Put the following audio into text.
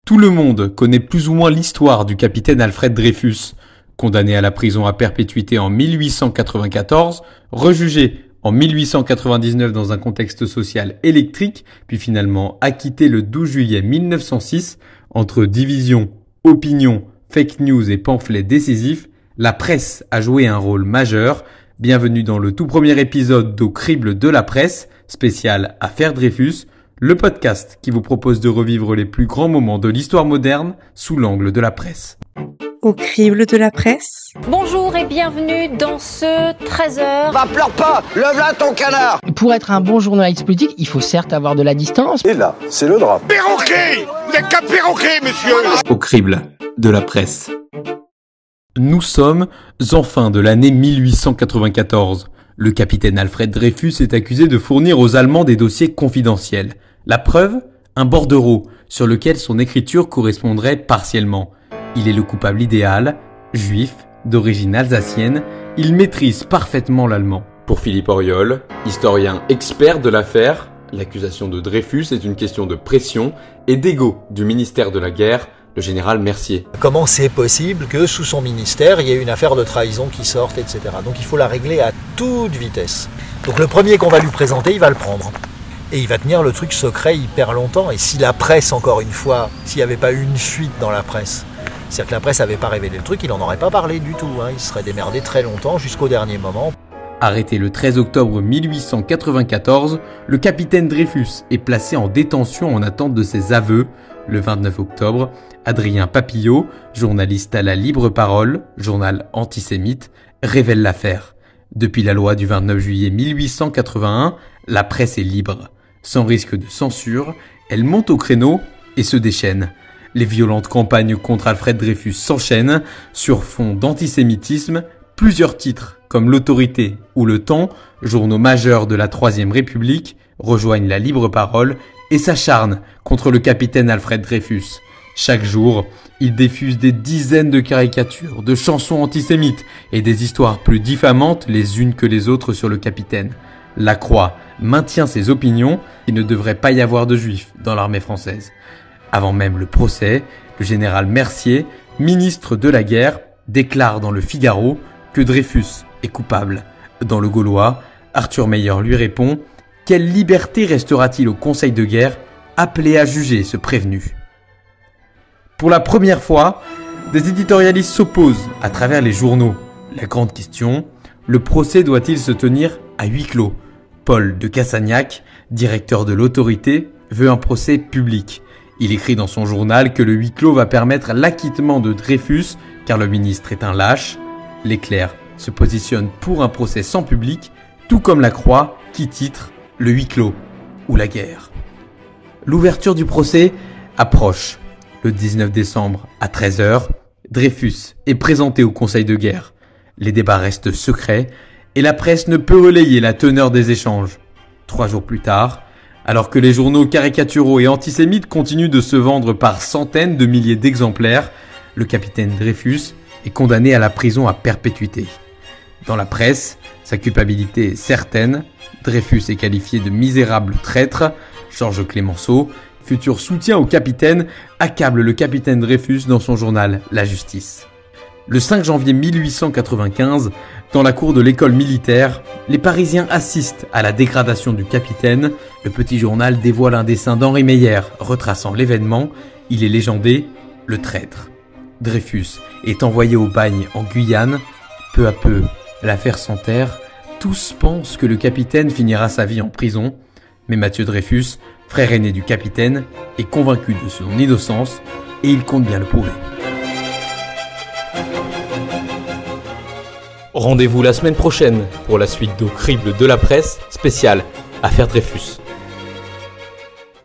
Tout le monde connaît plus ou moins l'histoire du capitaine Alfred Dreyfus, condamné à la prison à perpétuité en 1894, rejugé en 1899 dans un contexte social électrique, puis finalement acquitté le 12 juillet 1906, entre division, opinion, fake news et pamphlets décisifs, la presse a joué un rôle majeur. Bienvenue dans le tout premier épisode d'Au crible de la presse, spécial Affaire Dreyfus, le podcast qui vous propose de revivre les plus grands moments de l'histoire moderne sous l'angle de la presse. Au crible de la presse. Bonjour et bienvenue dans ce 13h. Va, pleure pas, lève là ton canard. Pour être un bon journaliste politique, il faut certes avoir de la distance. Et là, c'est le drame. Perroquet, vous n'êtes qu'un perroquet, monsieur. Au crible de la presse. Nous sommes en fin de l'année 1894. Le capitaine Alfred Dreyfus est accusé de fournir aux Allemands des dossiers confidentiels. La preuve, un bordereau sur lequel son écriture correspondrait partiellement. Il est le coupable idéal, juif, d'origine alsacienne, il maîtrise parfaitement l'allemand. Pour Philippe Auriol, historien expert de l'affaire, l'accusation de Dreyfus est une question de pression et d'ego du ministère de la Guerre, le général Mercier. Comment c'est possible que sous son ministère, il y ait une affaire de trahison qui sorte, etc. Donc il faut la régler à toute vitesse. Donc le premier qu'on va lui présenter, il va le prendre. Et il va tenir le truc secret hyper longtemps. Et si la presse, encore une fois, s'il n'y avait pas eu une fuite dans la presse, c'est-à-dire que la presse n'avait pas révélé le truc, il n'en aurait pas parlé du tout. Il se serait démerdé très longtemps jusqu'au dernier moment. Arrêté le 13 octobre 1894, le capitaine Dreyfus est placé en détention en attente de ses aveux. Le 29 octobre, Adrien Papillot, journaliste à la Libre Parole, journal antisémite, révèle l'affaire. Depuis la loi du 29 juillet 1881, la presse est libre. Sans risque de censure, elle monte au créneau et se déchaîne. Les violentes campagnes contre Alfred Dreyfus s'enchaînent sur fond d'antisémitisme. Plusieurs titres, comme L'Autorité ou Le Temps, journaux majeurs de la Troisième République, rejoignent la Libre Parole et s'acharnent contre le capitaine Alfred Dreyfus. Chaque jour, il diffuse des dizaines de caricatures, de chansons antisémites et des histoires plus diffamantes les unes que les autres sur le capitaine. La Croix maintient ses opinions, il ne devrait pas y avoir de juifs dans l'armée française. Avant même le procès, le général Mercier, ministre de la guerre, déclare dans le Figaro que Dreyfus est coupable. Dans le Gaulois, Arthur Meyer lui répond « Quelle liberté restera-t-il au Conseil de guerre appelé à juger ce prévenu ?» Pour la première fois, des éditorialistes s'opposent à travers les journaux. La grande question, le procès doit-il se tenir à huis clos ? Paul de Cassagnac, directeur de l'Autorité, veut un procès public. Il écrit dans son journal que le huis clos va permettre l'acquittement de Dreyfus car le ministre est un lâche. Les Clercs se positionnent pour un procès sans public, tout comme la Croix qui titre « Le huis clos ou la guerre ». L'ouverture du procès approche. Le 19 décembre à 13h, Dreyfus est présenté au Conseil de guerre. Les débats restent secrets et la presse ne peut relayer la teneur des échanges. 3 jours plus tard, alors que les journaux caricaturaux et antisémites continuent de se vendre par centaines de milliers d'exemplaires, le capitaine Dreyfus est condamné à la prison à perpétuité. Dans la presse, sa culpabilité est certaine. Dreyfus est qualifié de misérable traître. Georges Clemenceau, futur soutien au capitaine, accable le capitaine Dreyfus dans son journal La Justice. Le 5 janvier 1895, dans la cour de l'école militaire, les Parisiens assistent à la dégradation du capitaine. Le petit journal dévoile un dessin d'Henri Meyer retraçant l'événement. Il est légendé « Le traître ». Dreyfus est envoyé au bagne en Guyane. Peu à peu, l'affaire s'enterre. Tous pensent que le capitaine finira sa vie en prison. Mais Mathieu Dreyfus, frère aîné du capitaine, est convaincu de son innocence et il compte bien le prouver. Rendez-vous la semaine prochaine pour la suite d'Au crible de la presse spéciale Affaire Dreyfus.